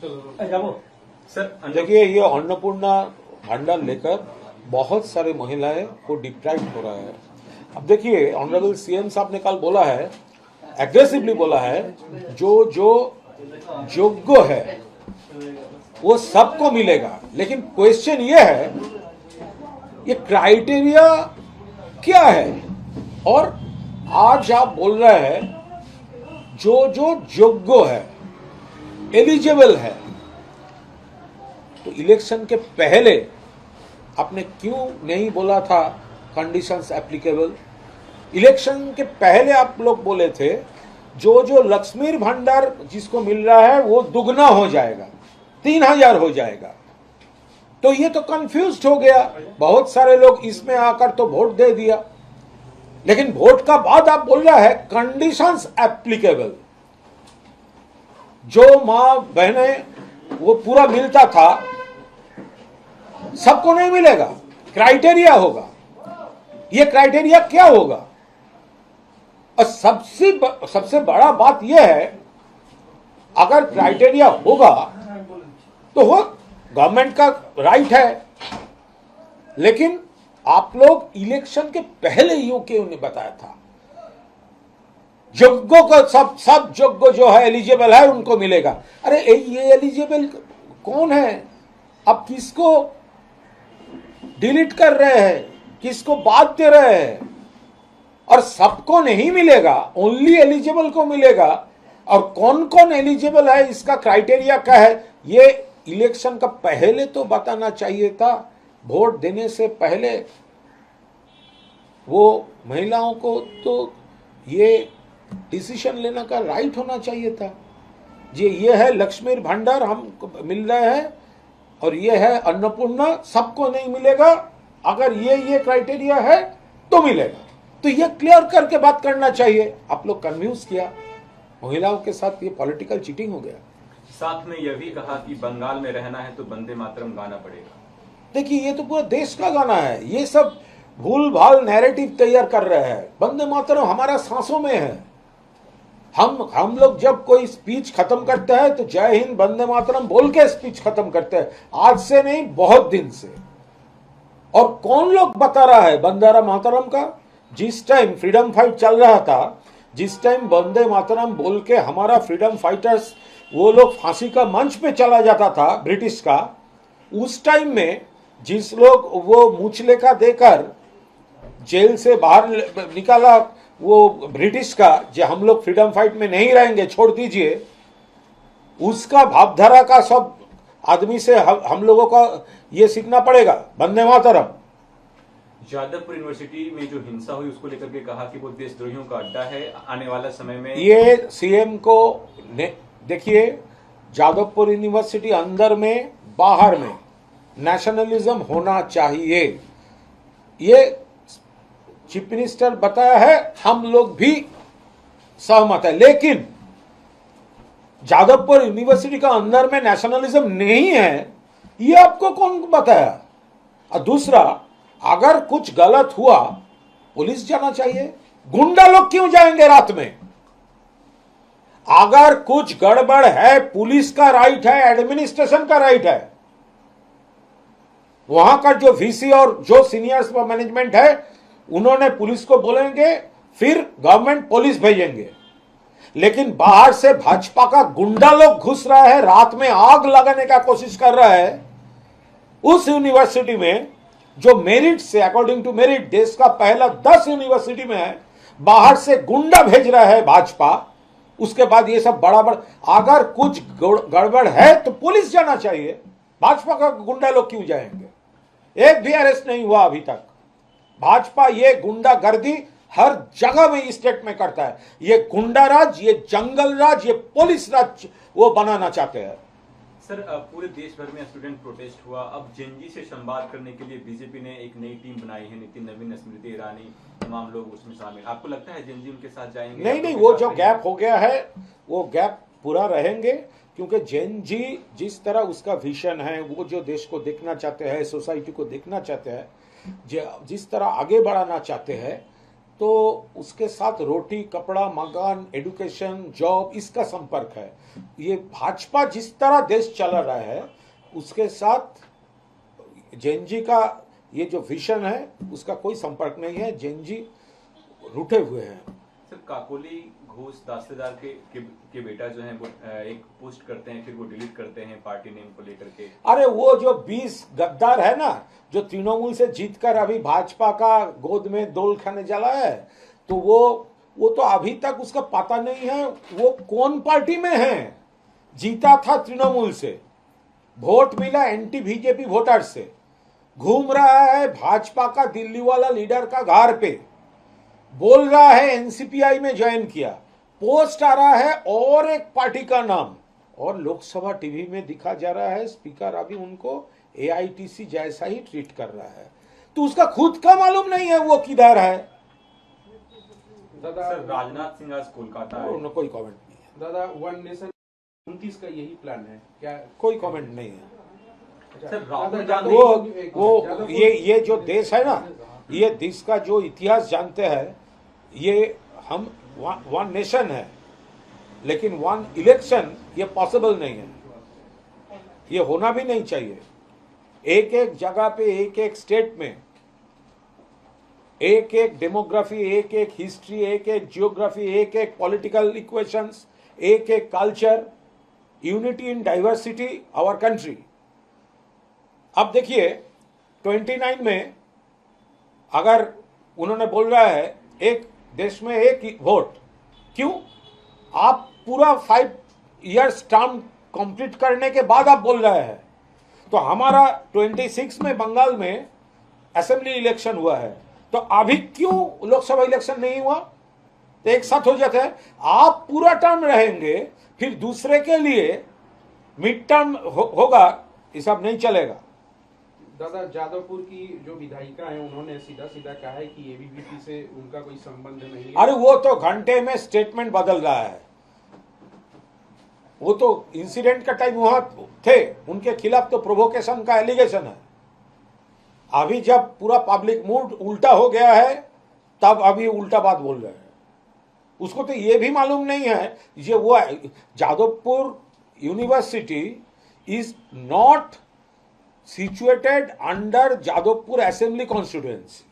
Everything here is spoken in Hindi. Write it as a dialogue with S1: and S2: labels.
S1: सर देखिए, ये अन्नपूर्णा भंडार लेकर बहुत सारे महिलाएं को डिप्राइव हो रहा है। अब देखिए, ऑनरेबल सीएम साहब ने कल बोला है, एग्रेसिवली बोला है, जो जो योग्य है वो सबको मिलेगा। लेकिन क्वेश्चन ये है, ये क्राइटेरिया क्या है? और आज आप बोल रहे हैं जो जो योग्य है, एलिजिबल है, तो इलेक्शन के पहले आपने क्यों नहीं बोला था कंडीशंस एप्लीकेबल? इलेक्शन के पहले आप लोग बोले थे जो जो लक्ष्मी भंडार जिसको मिल रहा है वो दुगना हो जाएगा, 3000 हो जाएगा। तो ये तो कंफ्यूज्ड हो गया, बहुत सारे लोग इसमें आकर तो वोट दे दिया। लेकिन वोट का बाद आप बोल रहा है कंडीशंस एप्लीकेबल। जो मां बहने वो पूरा मिलता था सबको नहीं मिलेगा, क्राइटेरिया होगा। ये क्राइटेरिया क्या होगा? और सबसे बड़ा बात यह है, अगर क्राइटेरिया होगा तो वो गवर्नमेंट का राइट है। लेकिन आप लोग इलेक्शन के पहले यूं क्यों नहीं बताया था? योग्यों को सब योग्य जो है एलिजिबल है उनको मिलेगा। अरे ये एलिजिबल कौन है? अब किसको डिलीट कर रहे हैं, किसको बात दे रहे हैं? और सबको नहीं मिलेगा, ओनली एलिजिबल को मिलेगा। और कौन कौन एलिजिबल है, इसका क्राइटेरिया क्या है, ये इलेक्शन का पहले तो बताना चाहिए था। वोट देने से पहले वो महिलाओं को तो ये डिसीजन लेने का राइट होना चाहिए था। ये है लक्ष्मी भंडार हम मिल रहे हैं और ये है अन्नपूर्णा, सबको नहीं मिलेगा। अगर ये क्राइटेरिया है तो मिलेगा। तो ये क्लियर करके बात करना चाहिए। आप लोग कन्फ्यूज किया महिलाओं के साथ, ये पॉलिटिकल चीटिंग हो गया।
S2: साथ में यह भी कहा कि बंगाल में रहना है तो वंदे मातरम गाना पड़ेगा।
S1: देखिए, ये तो पूरा देश का गाना है। ये सब भूल भाल नैरेटिव तैयार कर रहे हैं। वंदे मातरम हमारा सांसों में है। हम लोग जब कोई स्पीच खत्म करते हैं तो जय हिंद वंदे मातरम बोल के स्पीच खत्म करते हैं, आज से नहीं, बहुत दिन से। और कौन लोग बता रहा है वंदे मातरम का? जिस टाइम फ्रीडम फाइट चल रहा था, जिस टाइम वंदे मातरम बोल के हमारा फ्रीडम फाइटर्स वो लोग फांसी का मंच पे चला जाता था ब्रिटिश का, उस टाइम में जिस लोग वो मुचलेखा देकर जेल से बाहर निकाला वो ब्रिटिश का, जो हम लोग फ्रीडम फाइट में नहीं रहेंगे, छोड़ दीजिए, उसका भावधारा का सब आदमी से हम लोगों का ये सीखना पड़ेगा, वंदे मातरम।
S2: जादवपुर यूनिवर्सिटी में जो हिंसा हुई उसको लेकर के कहा कि वो देशद्रोहियों का अड्डा है, आने वाला समय में
S1: ये सीएम को देखिए, जादवपुर यूनिवर्सिटी अंदर में बाहर में नेशनलिज्म होना चाहिए, ये चीफ मिनिस्टर बताया है, हम लोग भी सहमत है। लेकिन जादवपुर यूनिवर्सिटी का अंदर में नेशनलिज्म नहीं है, ये आपको कौन बताया? और दूसरा, अगर कुछ गलत हुआ पुलिस जाना चाहिए। गुंडा लोग क्यों जाएंगे रात में? अगर कुछ गड़बड़ है, पुलिस का राइट है, एडमिनिस्ट्रेशन का राइट है। वहां का जो वीसी और जो सीनियर्स मैनेजमेंट है उन्होंने पुलिस को बोलेंगे, फिर गवर्नमेंट पुलिस भेजेंगे। लेकिन बाहर से भाजपा का गुंडा लोग घुस रहा है, रात में आग लगाने का कोशिश कर रहा है उस यूनिवर्सिटी में जो मेरिट से, अकॉर्डिंग टू मेरिट, देश का पहला 10 यूनिवर्सिटी में है। बाहर से गुंडा भेज रहा है भाजपा। उसके बाद ये सब बड़ा अगर कुछ गड़बड़ है तो पुलिस जाना चाहिए। भाजपा का गुंडा लोग क्यों जाएंगे? एक भी अरेस्ट नहीं हुआ अभी तक। भाजपा ये गुंडागर्दी हर जगह में स्टेट में करता है। ये गुंडा राज, ये जंगल राज, ये पुलिस राज वो बनाना चाहते हैं।
S2: सर, पूरे देश भर में स्टूडेंट प्रोटेस्ट हुआ। अब जेनजी से संवाद करने के लिए बीजेपी ने एक नई टीम बनाई है, नितिन नवीन, स्मृति ईरानी, तमाम लोग उसमें शामिल। आपको लगता है जेनजी उनके साथ जाएंगे?
S1: नहीं, वो जो गैप हो गया है वो गैप पूरा रहेंगे, क्योंकि जेनजी जिस तरह उसका विजन है, वो जो देश को देखना चाहते हैं, सोसाइटी को देखना चाहते हैं, जिस तरह आगे बढ़ाना चाहते हैं, तो उसके साथ रोटी, कपड़ा, मकान, एजुकेशन, जॉब, इसका संपर्क है। ये भाजपा जिस तरह देश चला रहा है उसके साथ जैन जी का ये जो विजन है उसका कोई संपर्क नहीं है। जैन जी रूठे हुए हैं।
S2: सर, काकोली घोष दास्तेदार के बेटा जो है वो एक पोस्ट करते हैं, फिर वो डिलीट करते हैं पार्टी नेम को लेकर के।
S1: अरे वो जो 20 गद्दार है ना, जो तृणमूल से जीतकर अभी भाजपा का गोद में दोल खाने चला है, तो वो तो अभी तक उसका पता नहीं है वो कौन पार्टी में है। जीता था तृणमूल से, वोट मिला एंटी बीजेपी वोटर से, घूम रहा है भाजपा का दिल्ली वाला लीडर का घर पे, बोल रहा है एनसीपीआई में ज्वाइन किया, पोस्ट आ रहा है और एक पार्टी का नाम, और लोकसभा टीवी में दिखा जा रहा है स्पीकर अभी उनको एआईटीसी जैसा ही ट्रीट कर रहा है। तो उसका खुद का मालूम नहीं है वो किधर है।
S2: सर, राजनाथ सिंह आज कोलकाता है।
S1: कोई कमेंट नहीं है
S3: दादा। वन नेशन 29 का यही प्लान है क्या?
S1: कोई कमेंट नहीं है।
S2: सर, राहुल गांधी
S1: वो ये जो देश है ना, ये देश का जो इतिहास जानते हैं, ये हम वन नेशन है लेकिन वन इलेक्शन ये पॉसिबल नहीं है, ये होना भी नहीं चाहिए। एक एक जगह पे, एक एक स्टेट में, एक एक डेमोग्राफी, एक एक हिस्ट्री, एक एक जियोग्राफी, एक एक पॉलिटिकल इक्वेशंस, एक एक culture, unity in diversity our country. अब देखिए 29 में अगर उन्होंने बोल रहा है एक देश में एक वोट, क्यों? आप पूरा 5 इयर्स टर्म कंप्लीट करने के बाद आप बोल रहे हैं। तो हमारा 26 में बंगाल में असेंबली इलेक्शन हुआ है, तो अभी क्यों लोकसभा इलेक्शन नहीं हुआ? तो एक साथ हो जाता है। आप पूरा टर्म रहेंगे, फिर दूसरे के लिए मिड टर्म होगा, ये सब नहीं चलेगा।
S3: दादा, जादवपुर की जो विधायिका है उन्होंने सीधा सीधा कहा है कि एबीवीपी से उनका कोई संबंध नहीं है।
S1: अरे वो तो घंटे में स्टेटमेंट बदल रहा है। वो तो इंसिडेंट का टाइम वहां थे, उनके खिलाफ तो प्रोवोकेशन का एलिगेशन है। अभी जब पूरा पब्लिक मूड उल्टा हो गया है तब अभी उल्टा बात बोल रहे हैं। उसको तो ये भी मालूम नहीं है ये वो Jadavpur university is not situated under Jadavpur Assembly constituency.